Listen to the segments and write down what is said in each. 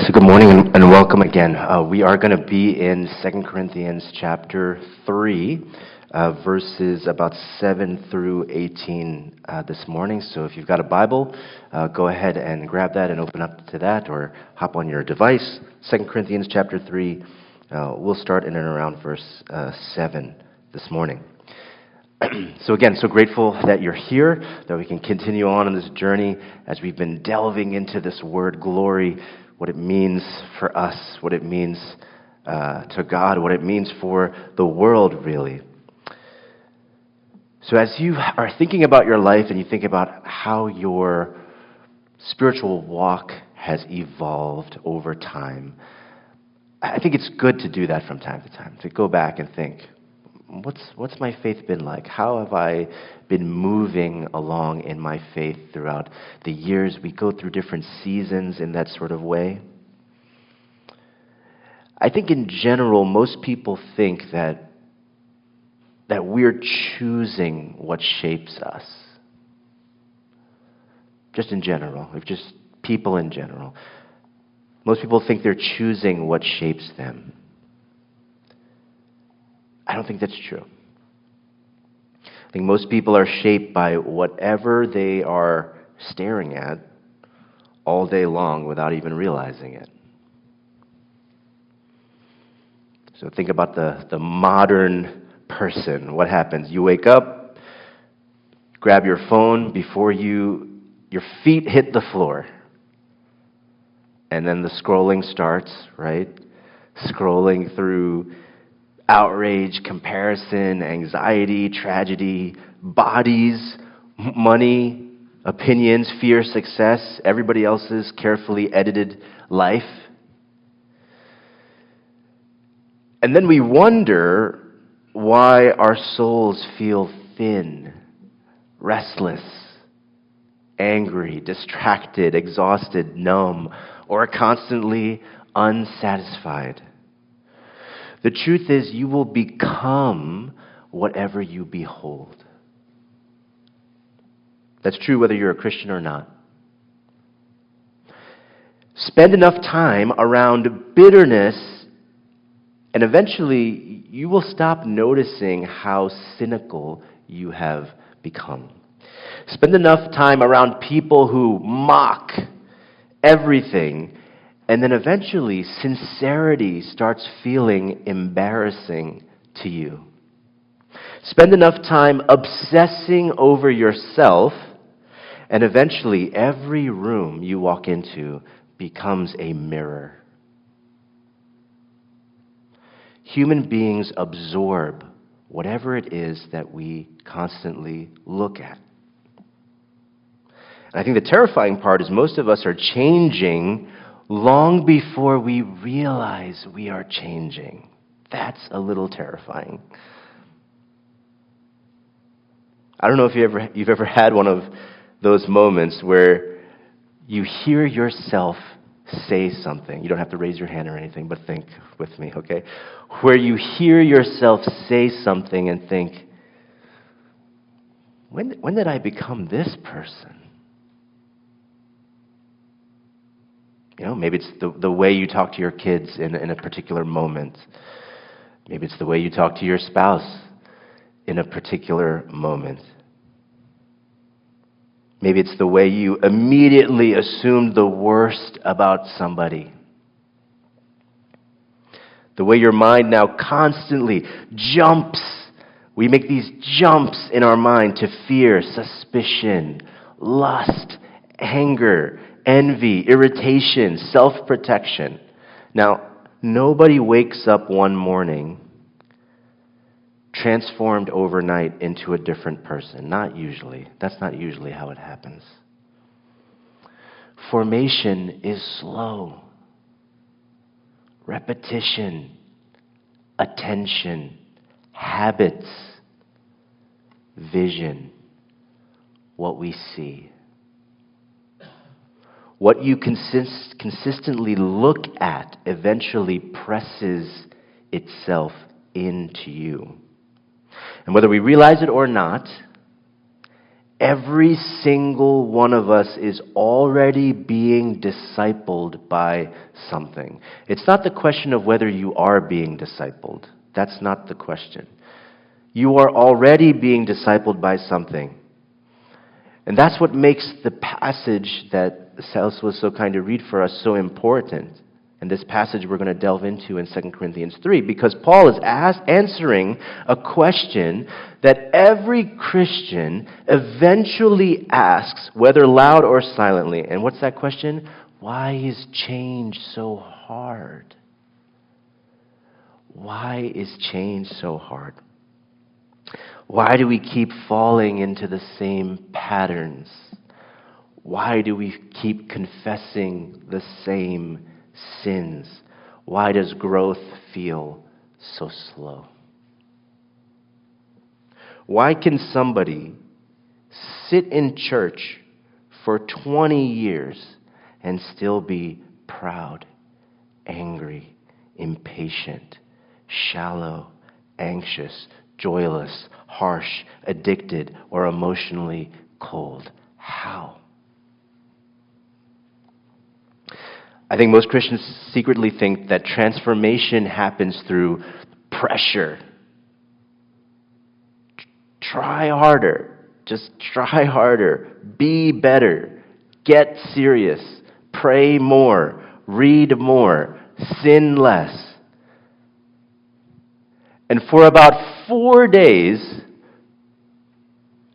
So good morning and welcome again. We are going to be in 2 Corinthians chapter 3, verses about 7 through 18 this morning. So if you've got a Bible, go ahead and grab that and open up to that, or hop on your device. 2 Corinthians chapter 3, we'll start in and around verse 7 this morning. So again, so grateful that you're here, that we can continue on this journey as we've been delving into this word glory, what it means for us, what it means to God, what it means for the world, really. So as you are thinking about your life and you think about how your spiritual walk has evolved over time, I think it's good to do that from time to time, to go back and think, what's my faith been like? How have I been moving along in my faith throughout the years? We go through different seasons in that sort of way. I think in general, most people think that we're choosing what shapes us. Just in general, just people in general. Most people think they're choosing what shapes them. I don't think that's true. I think most people are shaped by whatever they are staring at all day long without even realizing it. So think about the modern person. What happens? You wake up, grab your phone before your feet hit the floor. And then the scrolling starts, right? Scrolling through outrage, comparison, anxiety, tragedy, bodies, money, opinions, fear, success, everybody else's carefully edited life. And then we wonder why our souls feel thin, restless, angry, distracted, exhausted, numb, or constantly unsatisfied. The truth is, you will become whatever you behold. That's true whether you're a Christian or not. Spend enough time around bitterness, and eventually you will stop noticing how cynical you have become. Spend enough time around people who mock everything, and then eventually, sincerity starts feeling embarrassing to you. Spend enough time obsessing over yourself, and eventually, every room you walk into becomes a mirror. Human beings absorb whatever it is that we constantly look at. And I think the terrifying part is most of us are changing long before we realize we are changing. That's a little terrifying. I don't know if you've ever had one of those moments where you hear yourself say something. You don't have to raise your hand or anything, but think with me, okay? Where you hear yourself say something and think, when did I become this person? You know, maybe it's the way you talk to your kids in a particular moment. Maybe it's the way you talk to your spouse in a particular moment. Maybe it's the way you immediately assume the worst about somebody. The way your mind now constantly jumps. We make these jumps in our mind to fear, suspicion, lust, anger, envy, irritation, self-protection. Now, nobody wakes up one morning transformed overnight into a different person. Not usually. That's not usually how it happens. Formation is slow. Repetition, attention, habits, vision, what we see. What you consistently look at eventually presses itself into you. And whether we realize it or not, Every single one of us is already being discipled by something. It's not the question of whether you are being discipled. That's not the question. You are already being discipled by something. And that's what makes the passage that Silas was so kind to read for us so important. And this passage we're going to delve into in 2 Corinthians 3, because Paul is answering a question that every Christian eventually asks, whether loud or silently. And what's that question? Why is change so hard? Why is change so hard? Why do we keep falling into the same patterns? Why do we keep confessing the same sins? Why does growth feel so slow? Why can somebody sit in church for 20 years and still be proud, angry, impatient, shallow, anxious, joyless, harsh, addicted, or emotionally cold? How? I think most Christians secretly think that transformation happens through pressure. Try harder. Just try harder. Be better. Get serious. Pray more. Read more. Sin less. And for about 4 days,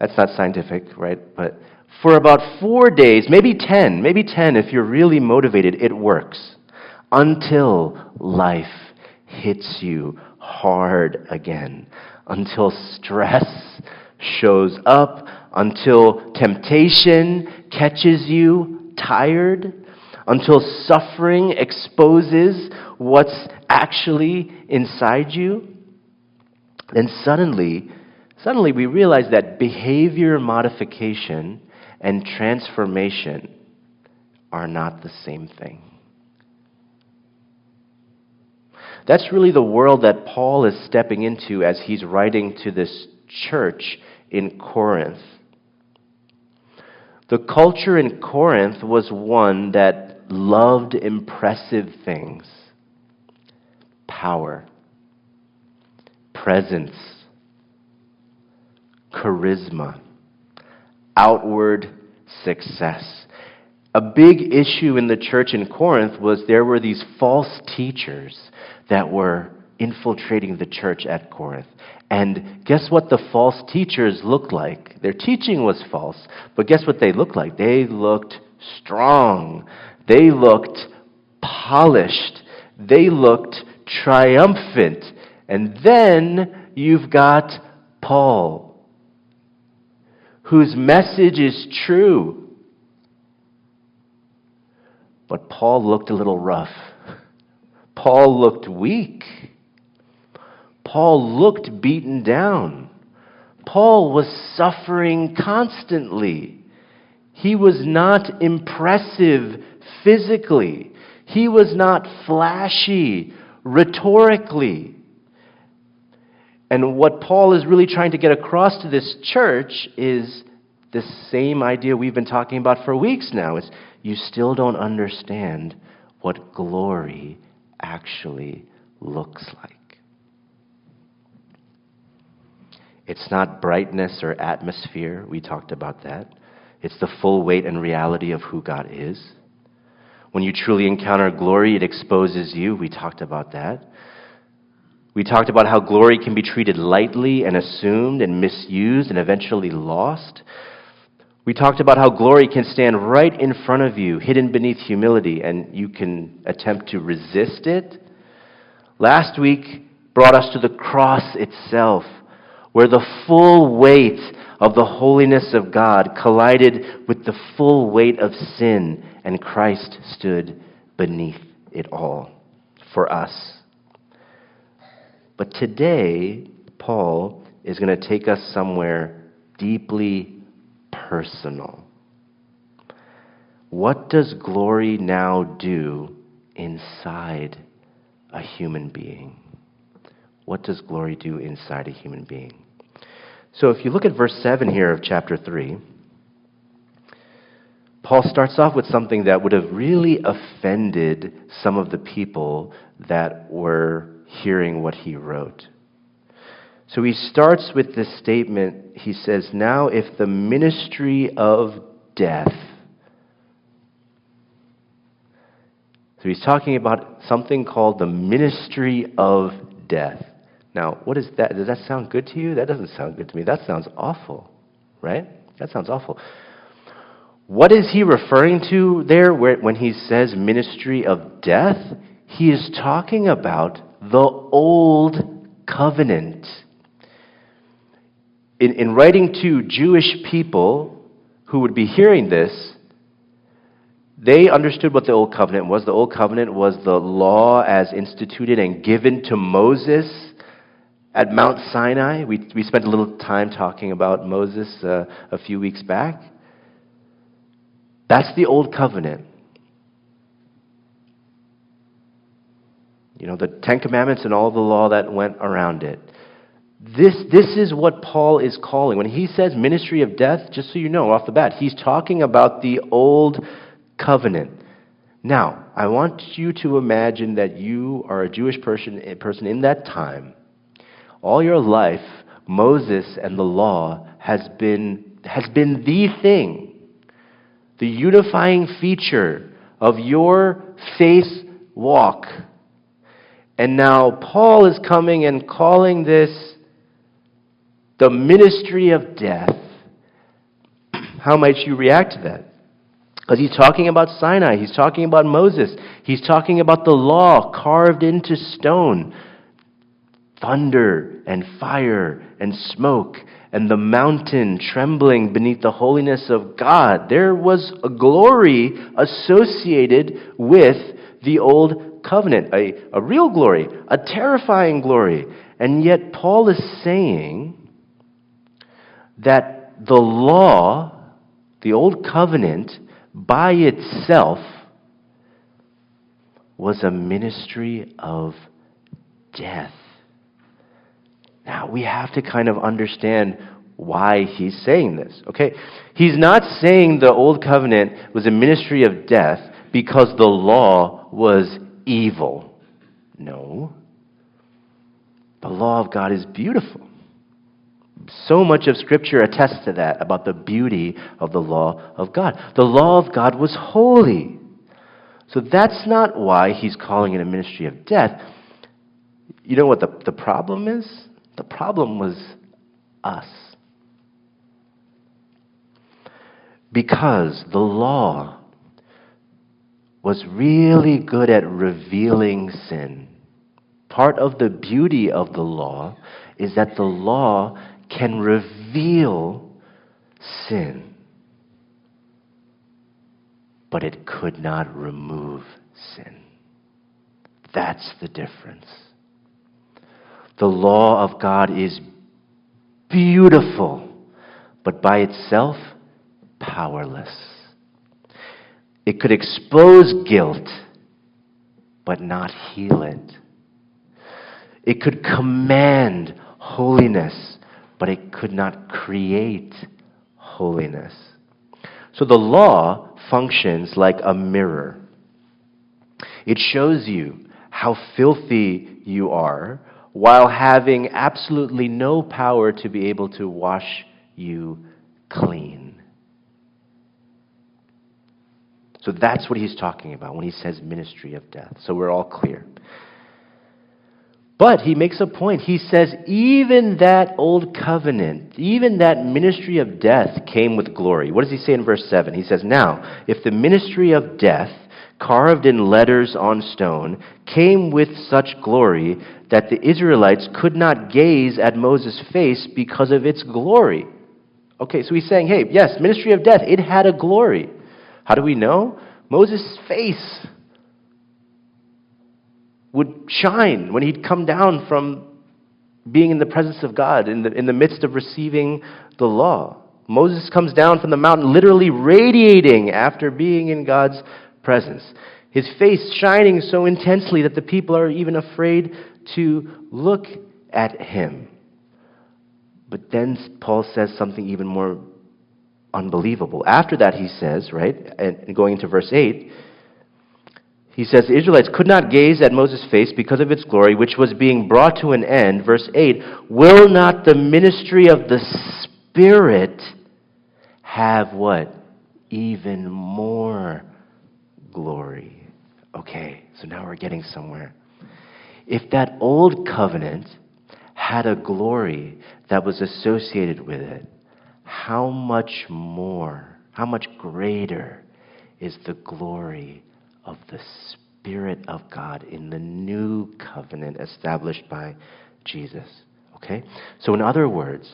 that's not scientific, right? But for about 4 days, maybe 10 if you're really motivated, it works. Until life hits you hard again. Until stress shows up. Until temptation catches you tired. Until suffering exposes what's actually inside you. Then suddenly we realize that behavior modification and transformation are not the same thing. That's really the world that Paul is stepping into as he's writing to this church in Corinth. The culture in Corinth was one that loved impressive things. Power, presence, charisma, outward success. A big issue in the church in Corinth was there were these false teachers that were infiltrating the church at Corinth. And guess what the false teachers looked like? Their teaching was false, but guess what they looked like? They looked strong. They looked polished. They looked triumphant. And then you've got Paul, whose message is true. But Paul looked a little rough. Paul looked weak. Paul looked beaten down. Paul was suffering constantly. He was not impressive physically. He was not flashy rhetorically. And what Paul is really trying to get across to this church is the same idea we've been talking about for weeks now. It's you still don't understand what glory actually looks like. It's not brightness or atmosphere. We talked about that. It's the full weight and reality of who God is. When you truly encounter glory, it exposes you. We talked about that. We talked about how glory can be treated lightly and assumed and misused and eventually lost. We talked about how glory can stand right in front of you, hidden beneath humility, and you can attempt to resist it. Last week brought us to the cross itself, where the full weight of the holiness of God collided with the full weight of sin, and Christ stood beneath it all for us. But today, Paul is going to take us somewhere deeply personal. What does glory now do inside a human being? What does glory do inside a human being? So if you look at verse 7 here of chapter 3, Paul starts off with something that would have really offended some of the people that were hearing what he wrote. So he starts with this statement. He says, "Now if the ministry of death..." So he's talking about something called the ministry of death. Now, what is that? Does that sound good to you? That doesn't sound good to me. That sounds awful, right? That sounds awful. What is he referring to there when he says ministry of death? He is talking about the old covenant. In writing to Jewish people who would be hearing this, they understood what the Old Covenant was. The Old Covenant was the law as instituted and given to Moses at Mount Sinai. We spent a little time talking about Moses a few weeks back. That's the Old Covenant. You know, the Ten Commandments and all the law that went around it. This is what Paul is calling. When he says ministry of death, just so you know off the bat, he's talking about the Old Covenant. Now, I want you to imagine that you are a Jewish person in that time. All your life, Moses and the law has been the thing, the unifying feature of your faith walk. And now Paul is coming and calling this the ministry of death. How might you react to that? Because he's talking about Sinai, he's talking about Moses, he's talking about the law carved into stone, thunder and fire and smoke, and the mountain trembling beneath the holiness of God. There was a glory associated with the old covenant, a real glory, a terrifying glory. And yet Paul is saying that the law, the old covenant, by itself was a ministry of death. Now, we have to kind of understand why he's saying this, okay? He's not saying the old covenant was a ministry of death because the law was evil. No. The law of God is beautiful. So much of Scripture attests to that, about the beauty of the law of God. The law of God was holy. So that's not why he's calling it a ministry of death. You know what the problem is? The problem was us. Because the law was really good at revealing sin. Part of the beauty of the law is that the law can reveal sin, but it could not remove sin. That's the difference. The law of God is beautiful, but by itself, powerless. It could expose guilt, but not heal it. It could command holiness, but it could not create holiness. So the law functions like a mirror. It shows you how filthy you are while having absolutely no power to be able to wash you clean. So that's what he's talking about when he says ministry of death. So we're all clear. But he makes a point. He says even that old covenant, even that ministry of death came with glory. What does he say in verse 7? He says, "Now, if the ministry of death, carved in letters on stone, came with such glory that the Israelites could not gaze at Moses' face because of its glory." Okay, so he's saying, hey, yes, ministry of death, it had a glory. How do we know? Moses' face would shine when he'd come down from being in the presence of God, in the midst of receiving the law. Moses comes down from the mountain literally radiating after being in God's presence. His face shining so intensely that the people are even afraid to look at him. But then Paul says something even more unbelievable. After that, he says, right, and going into verse 8, he says, the Israelites could not gaze at Moses' face because of its glory, which was being brought to an end. Verse 8, will not the ministry of the Spirit have what? Even more glory. Okay, so now we're getting somewhere. If that old covenant had a glory that was associated with it, how much more, how much greater is the glory of the Spirit of God in the new covenant established by Jesus? Okay? So in other words,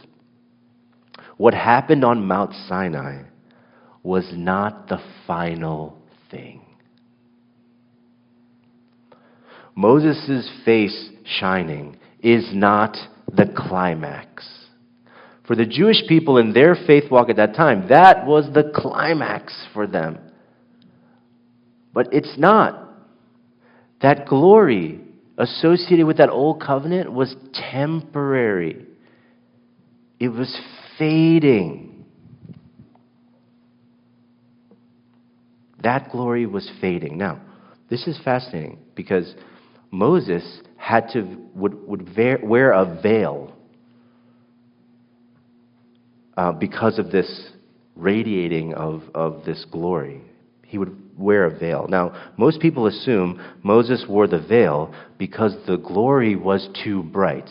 what happened on Mount Sinai was not the final thing. Moses' face shining is not the climax. For the Jewish people in their faith walk at that time, that was the climax for them. But it's not. That glory associated with that old covenant was temporary. It was fading. That glory was fading. Now, this is fascinating because Moses would wear a veil because of this radiating of this glory. He would wear a veil. Now, most people assume Moses wore the veil because the glory was too bright.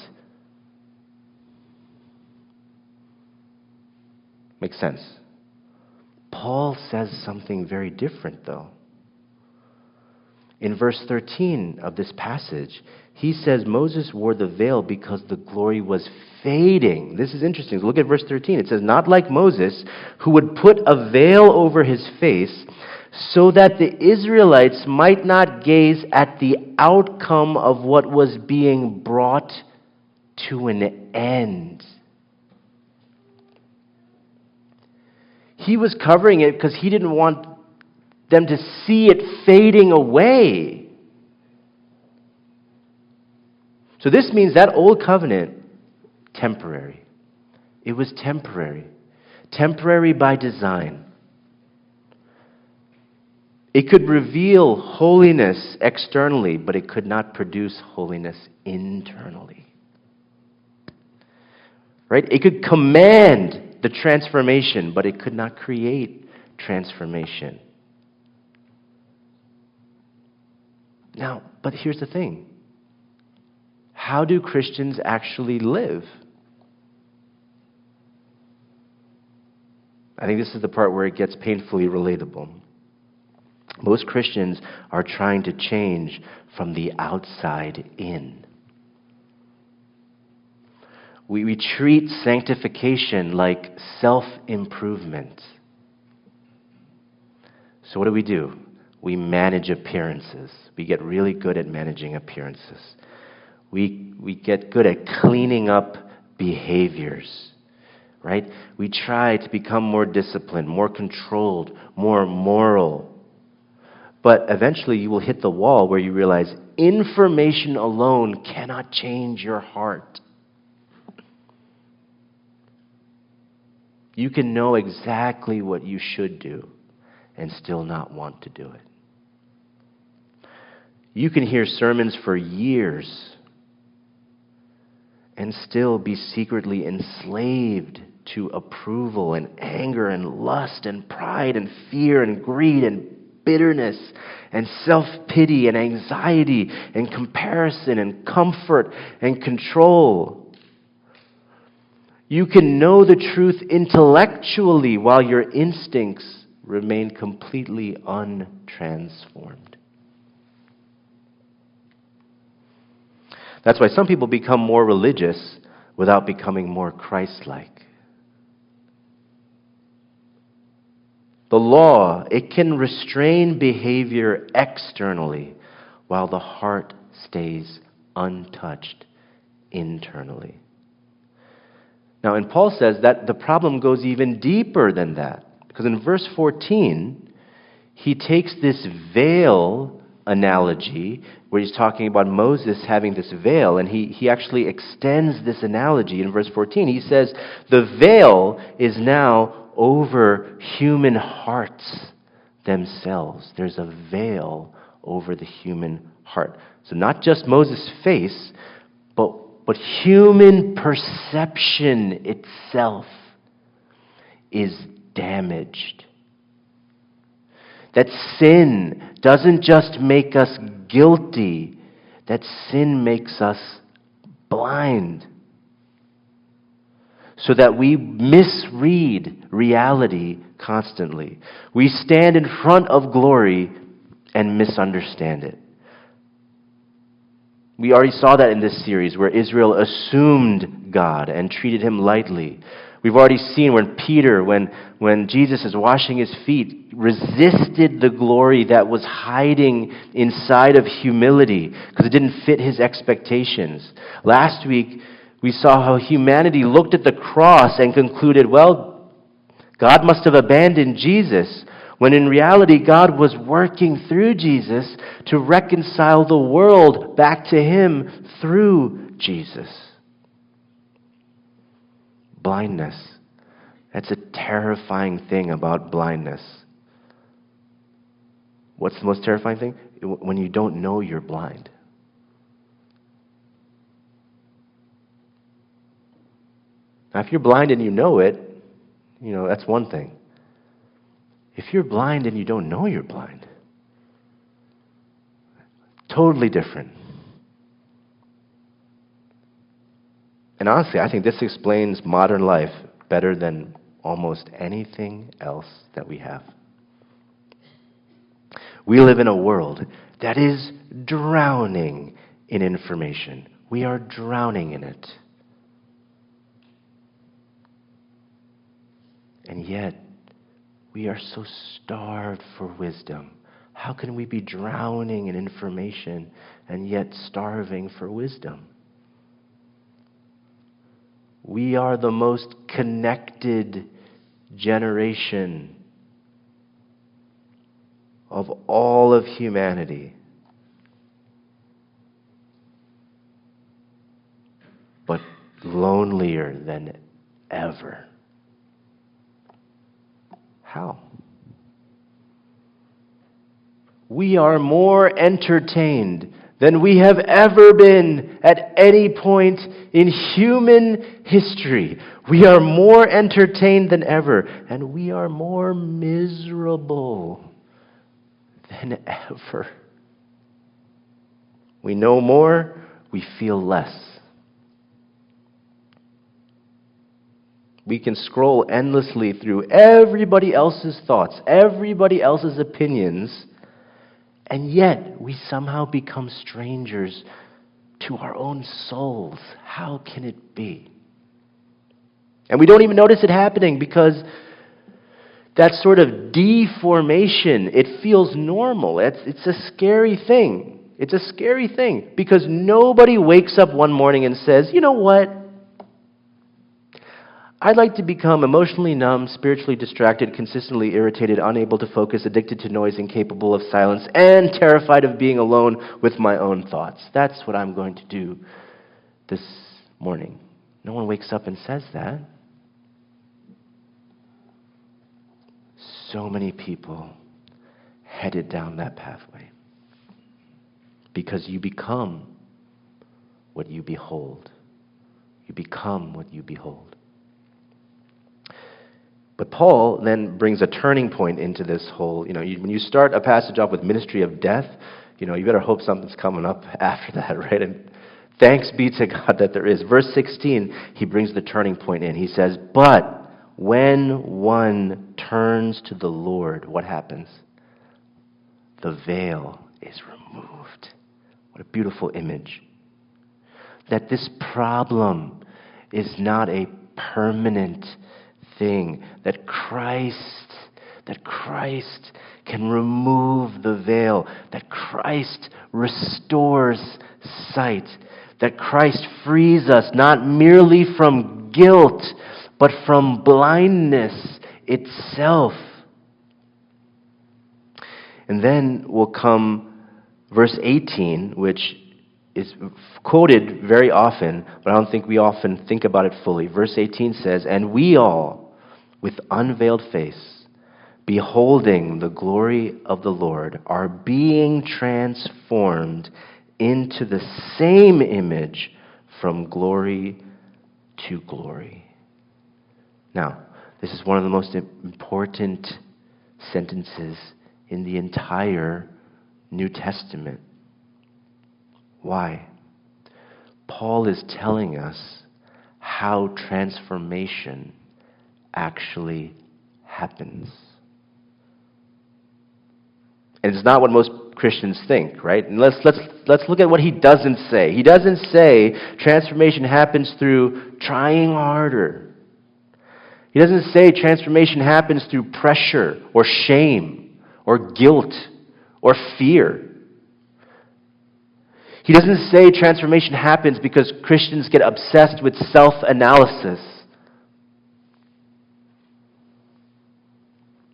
Makes sense. Paul says something very different, though. In verse 13 of this passage, he says Moses wore the veil because the glory was fading. This is interesting. Look at verse 13. It says, not like Moses, who would put a veil over his face so that the Israelites might not gaze at the outcome of what was being brought to an end. He was covering it because he didn't want them to see it fading away. So this means that old covenant, temporary. It was temporary. Temporary by design. It could reveal holiness externally, but it could not produce holiness internally. Right? It could command the transformation, but it could not create transformation. Now, but here's the thing. How do Christians actually live? I think this is the part where it gets painfully relatable. Most Christians are trying to change from the outside in. We treat sanctification like self-improvement. So what do? We manage appearances. We get really good at managing appearances. We get good at cleaning up behaviors, right? We try to become more disciplined, more controlled, more moral. But eventually you will hit the wall where you realize information alone cannot change your heart. You can know exactly what you should do and still not want to do it. You can hear sermons for years and still be secretly enslaved to approval and anger and lust and pride and fear and greed and bitterness and self-pity and anxiety and comparison and comfort and control. You can know the truth intellectually while your instincts remain completely untransformed. That's why some people become more religious without becoming more Christ-like. The law, it can restrain behavior externally while the heart stays untouched internally. Now, and Paul says that the problem goes even deeper than that. Because in verse 14, he takes this veil analogy where he's talking about Moses having this veil, and he actually extends this analogy in verse 14. He says, the veil is now over human hearts themselves. There's a veil over the human heart. So not just Moses' face, but human perception itself is damaged. That sin doesn't just make us guilty, that sin makes us blind. So that we misread reality constantly. We stand in front of glory and misunderstand it. We already saw that in this series where Israel assumed God and treated him lightly. We've already seen when Peter, when Jesus is washing his feet, resisted the glory that was hiding inside of humility because it didn't fit his expectations. Last week, we saw how humanity looked at the cross and concluded, well, God must have abandoned Jesus, when in reality God was working through Jesus to reconcile the world back to him through Jesus. Blindness. That's a terrifying thing about blindness. What's the most terrifying thing? When you don't know you're blind. Now, if you're blind and you know it, that's one thing. If you're blind and you don't know you're blind, totally different. And honestly, I think this explains modern life better than almost anything else that we have. We live in a world that is drowning in information. We are drowning in it. And yet, we are so starved for wisdom. How can we be drowning in information and yet starving for wisdom? We are the most connected generation of all of humanity. But lonelier than ever. How? We are more entertained than we have ever been at any point in human history. We are more entertained than ever, and we are more miserable than ever. We know more, we feel less. We can scroll endlessly through everybody else's thoughts, everybody else's opinions, and yet we somehow become strangers to our own souls. How can it be? And we don't even notice it happening because that sort of deformation, it feels normal. It's a scary thing. It's a scary thing because nobody wakes up one morning and says, you know what? I'd like to become emotionally numb, spiritually distracted, consistently irritated, unable to focus, addicted to noise, incapable of silence, and terrified of being alone with my own thoughts. That's what I'm going to do this morning. No one wakes up and says that. So many people headed down that pathway because you become what you behold. You become what you behold. But Paul then brings a turning point into this whole, when you start a passage off with ministry of death, you better hope something's coming up after that, right? And thanks be to God that there is. Verse 16, he brings the turning point in. He says, but when one turns to the Lord, what happens? The veil is removed. What a beautiful image. That this problem is not a permanent thing, that Christ can remove the veil, that Christ restores sight, that Christ frees us not merely from guilt, but from blindness itself. And then will come verse 18, which is quoted very often, but I don't think we often think about it fully. Verse 18 says, and we all, with unveiled face, beholding the glory of the Lord, are being transformed into the same image from glory to glory. Now, this is one of the most important sentences in the entire New Testament. Why? Paul is telling us how transformation actually happens. And it's not what most Christians think, right? And let's look at what he doesn't say. He doesn't say transformation happens through trying harder. He doesn't say transformation happens through pressure or shame or guilt or fear. He doesn't say transformation happens because Christians get obsessed with self-analysis.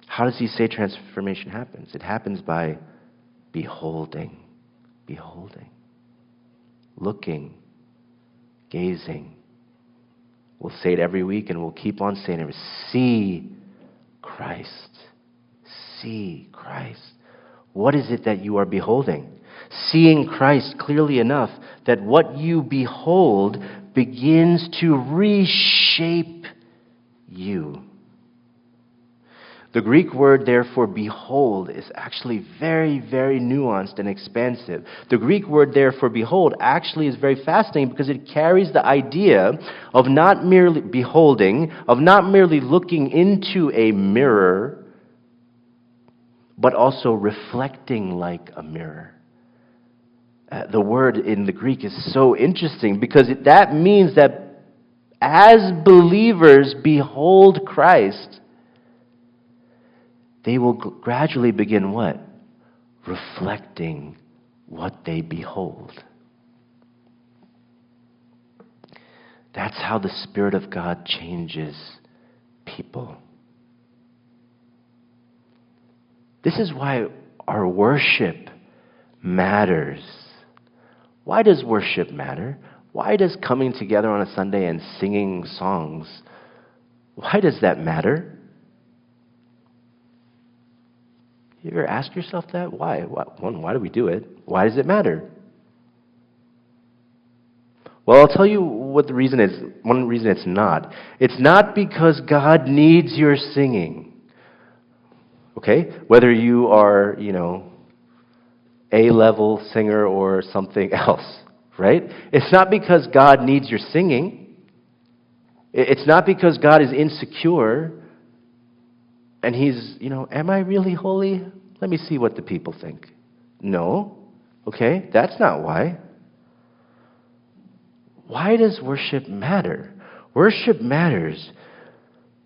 How does he say transformation happens? It happens by beholding, looking, gazing. We'll say it every week and we'll keep on saying it. See Christ. See Christ. What is it that you are beholding? Seeing Christ clearly enough that what you behold begins to reshape you. The Greek word, therefore, behold, is actually very, very nuanced and expansive. The Greek word, therefore, behold, actually is very fascinating because it carries the idea of not merely beholding, of not merely looking into a mirror, but also reflecting like a mirror. The word in the Greek is so interesting because that means that as believers behold Christ, they will gradually begin what? Reflecting what they behold. That's how the Spirit of God changes people. This is why our worship matters. Why does worship matter? Why does coming together on a Sunday and singing songs, why does that matter? You ever ask yourself that? Why? Why do we do it? Why does it matter? Well, I'll tell you what the reason is. One reason it's not. It's not because God needs your singing. Okay? Whether you are, A-level singer or something else, right? It's not because God needs your singing. It's not because God is insecure and he's, am I really holy? Let me see what the people think. No. Okay? That's not why. Why does worship matter? Worship matters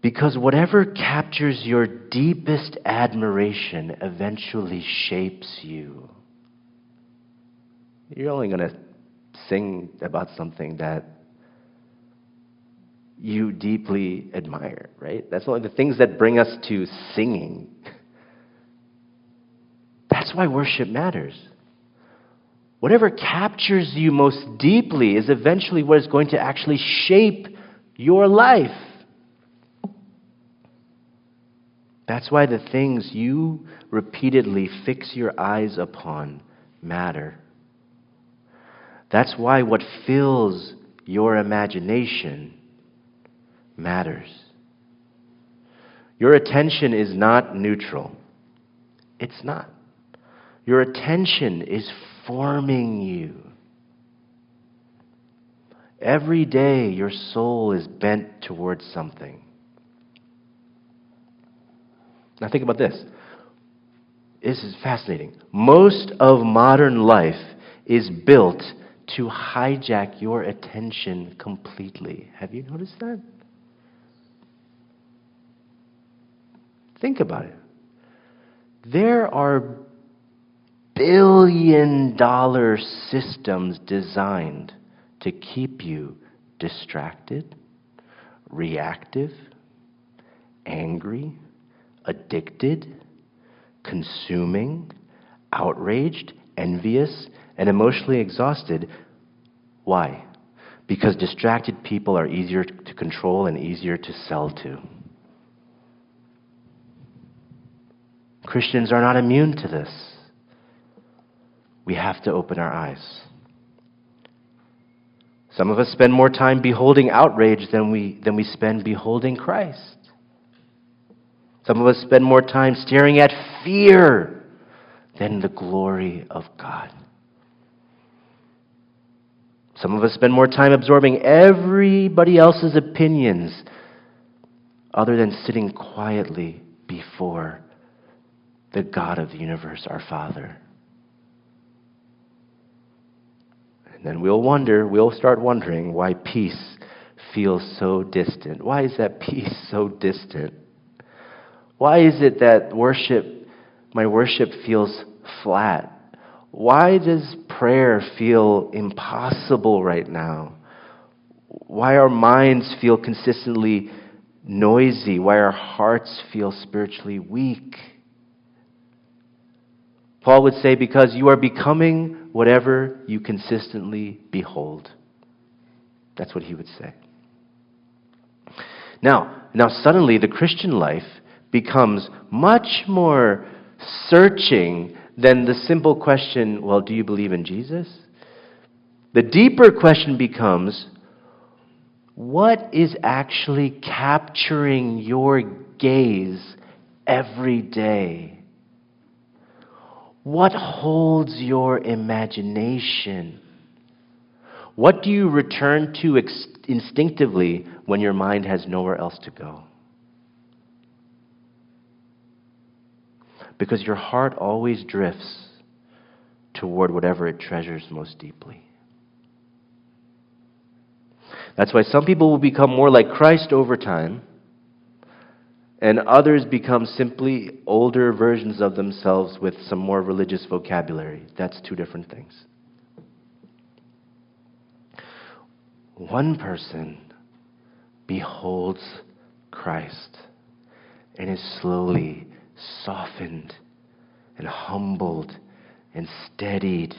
because whatever captures your deepest admiration eventually shapes you. You're only going to sing about something that you deeply admire, right? That's only the things that bring us to singing. That's why worship matters. Whatever captures you most deeply is eventually what is going to actually shape your life. That's why the things you repeatedly fix your eyes upon matter. That's why what fills your imagination matters. Your attention is not neutral. It's not. Your attention is forming you. Every day your soul is bent towards something. Now think about this. This is fascinating. Most of modern life is built to hijack your attention completely. Have you noticed that? Think about it. There are billion-dollar systems designed to keep you distracted, reactive, angry, addicted, consuming, outraged, envious, and emotionally exhausted. Why? Because distracted people are easier to control and easier to sell to. Christians are not immune to this. We have to open our eyes. Some of us spend more time beholding outrage than we spend beholding Christ. Some of us spend more time staring at fear than the glory of God. Some of us spend more time absorbing everybody else's opinions other than sitting quietly before the God of the universe, our Father. And then we'll start wondering why peace feels so distant. Why is that peace so distant? Why is it that my worship feels flat? Why does prayer feel impossible right now? Why our minds feel consistently noisy? Why our hearts feel spiritually weak? Paul would say, because you are becoming whatever you consistently behold. That's what he would say. Now suddenly the Christian life becomes much more searching than the simple question, well, do you believe in Jesus? The deeper question becomes, what is actually capturing your gaze every day? What holds your imagination? What do you return to instinctively when your mind has nowhere else to go? Because your heart always drifts toward whatever it treasures most deeply. That's why some people will become more like Christ over time, and others become simply older versions of themselves with some more religious vocabulary. That's two different things. One person beholds Christ and is slowly softened and humbled and steadied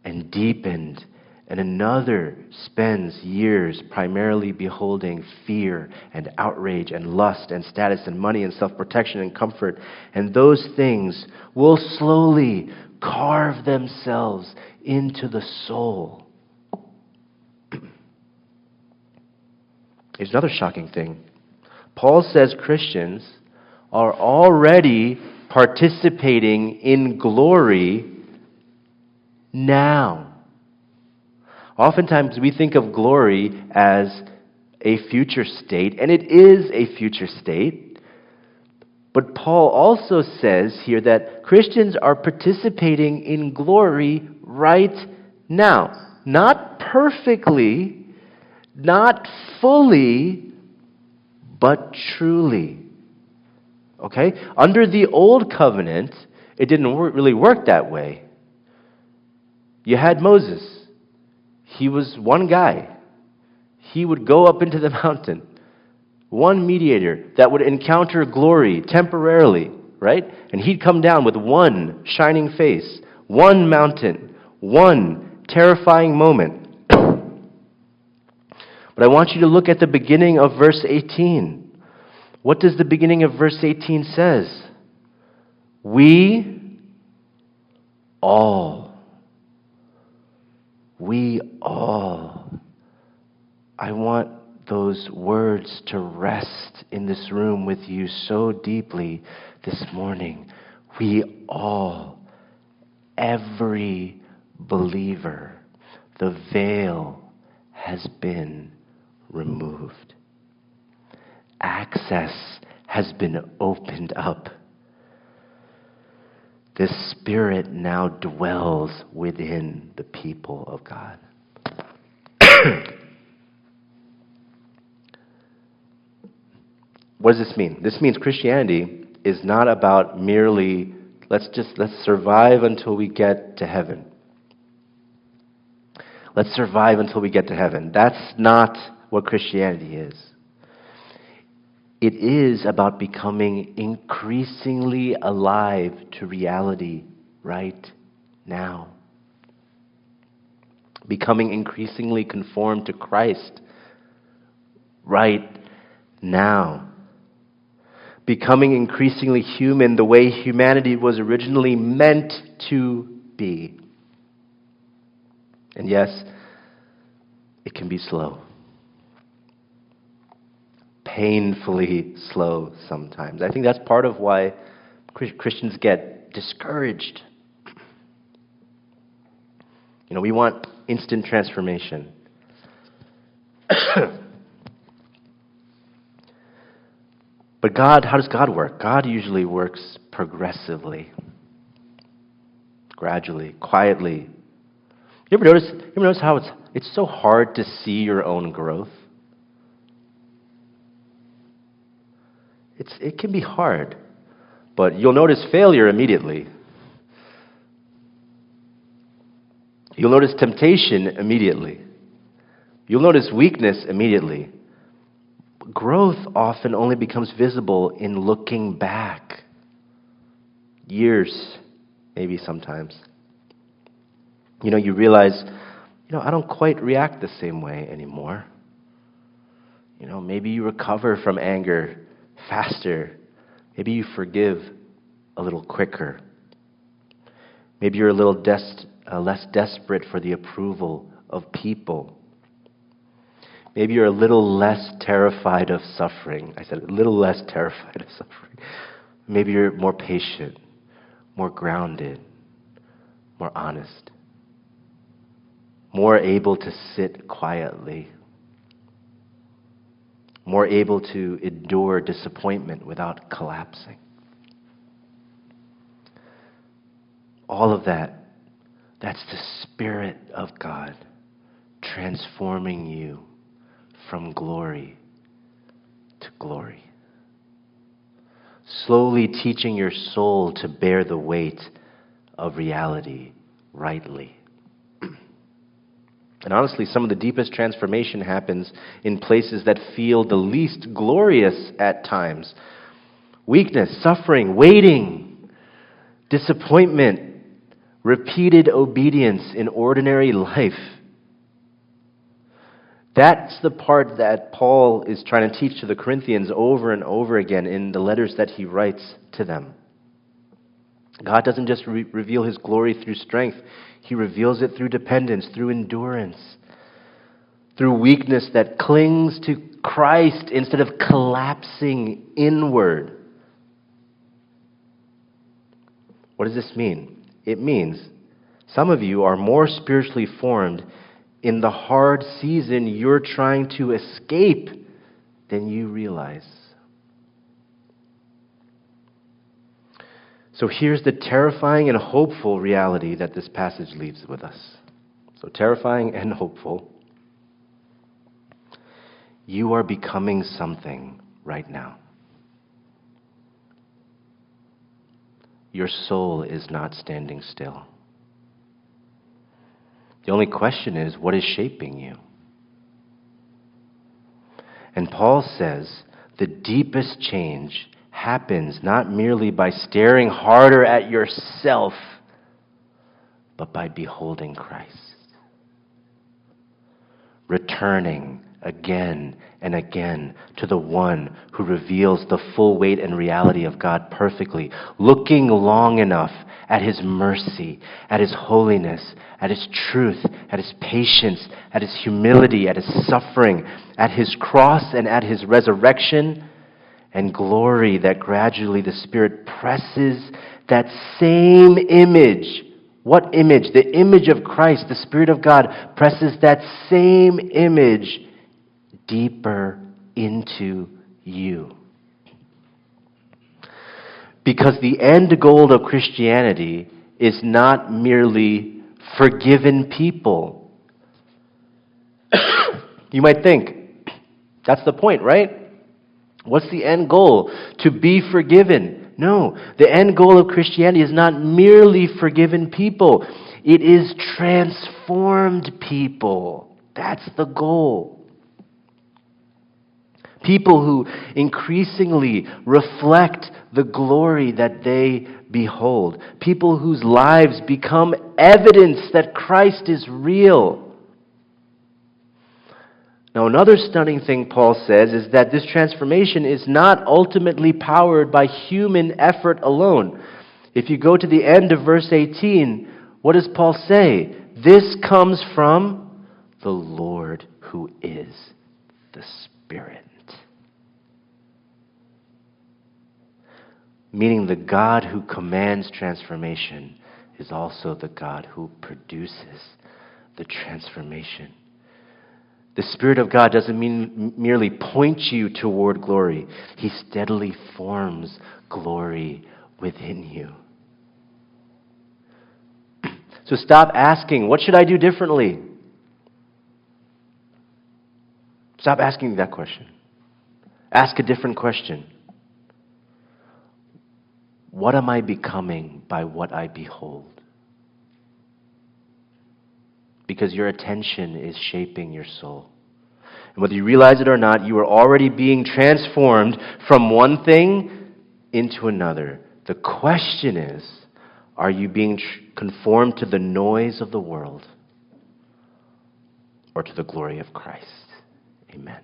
and deepened, and another spends years primarily beholding fear and outrage and lust and status and money and self-protection and comfort, and those things will slowly carve themselves into the soul. Here's another shocking thing. Paul says Christians are already participating in glory now. Oftentimes we think of glory as a future state, and it is a future state. But Paul also says here that Christians are participating in glory right now. Not perfectly, not fully, but truly. Okay? Under the old covenant, it didn't really work that way. You had Moses. He was one guy. He would go up into the mountain. One mediator that would encounter glory temporarily, right? And he'd come down with one shining face, one mountain, one terrifying moment. But I want you to look at the beginning of verse 18. What does the beginning of verse 18 says? We all. I want those words to rest in this room with you so deeply this morning. We all, every believer, the veil has been removed. Access has been opened up. The Spirit now dwells within the people of God. What does this mean? This means Christianity is not about merely, let's survive until we get to heaven. Let's survive until we get to heaven. That's not what Christianity is. It is about becoming increasingly alive to reality right now. Becoming increasingly conformed to Christ right now. becoming increasingly human the way humanity was originally meant to be. And yes, it can be slow. Painfully slow sometimes. I think that's part of why Christians get discouraged. We want instant transformation. But God, how does God work? God usually works progressively, gradually, quietly. You ever notice how it's so hard to see your own growth? It can be hard, but you'll notice failure immediately. You'll notice temptation immediately. You'll notice weakness immediately. Growth often only becomes visible in looking back. Years, maybe sometimes. You realize, I don't quite react the same way anymore. Maybe you recover from anger faster. Maybe you forgive a little quicker. Maybe you're a little less desperate for the approval of people. Maybe you're a little less terrified of suffering. I said a little less terrified of suffering. Maybe you're more patient, more grounded, more honest, more able to sit quietly, more able to endure disappointment without collapsing. All of that's the Spirit of God transforming you from glory to glory. Slowly teaching your soul to bear the weight of reality rightly. And honestly, some of the deepest transformation happens in places that feel the least glorious at times. Weakness, suffering, waiting, disappointment, repeated obedience in ordinary life. That's the part that Paul is trying to teach to the Corinthians over and over again in the letters that he writes to them. God doesn't just reveal his glory through strength. He reveals it through dependence, through endurance, through weakness that clings to Christ instead of collapsing inward. What does this mean? It means some of you are more spiritually formed in the hard season you're trying to escape than you realize. So here's the terrifying and hopeful reality that this passage leaves with us. So terrifying and hopeful. You are becoming something right now. Your soul is not standing still. The only question is, what is shaping you? And Paul says the deepest change happens not merely by staring harder at yourself, but by beholding Christ. Returning again and again to the one who reveals the full weight and reality of God perfectly, looking long enough at his mercy, at his holiness, at his truth, at his patience, at his humility, at his suffering, at his cross and at his resurrection and glory, that gradually the Spirit presses that same image. What image? The image of Christ, the Spirit of God, presses that same image deeper into you. Because the end goal of Christianity is not merely forgiven people. You might think, that's the point, right? What's the end goal? To be forgiven. No, the end goal of Christianity is not merely forgiven people. It is transformed people. That's the goal. People who increasingly reflect the glory that they behold. People whose lives become evidence that Christ is real. Now, another stunning thing Paul says is that this transformation is not ultimately powered by human effort alone. If you go to the end of verse 18, what does Paul say? This comes from the Lord who is the Spirit. Meaning the God who commands transformation is also the God who produces the transformation. The Spirit of God doesn't merely point you toward glory. He steadily forms glory within you. So stop asking, what should I do differently? Stop asking that question. Ask a different question. What am I becoming by what I behold? Because your attention is shaping your soul. And whether you realize it or not, you are already being transformed from one thing into another. The question is, are you being conformed to the noise of the world or to the glory of Christ? Amen.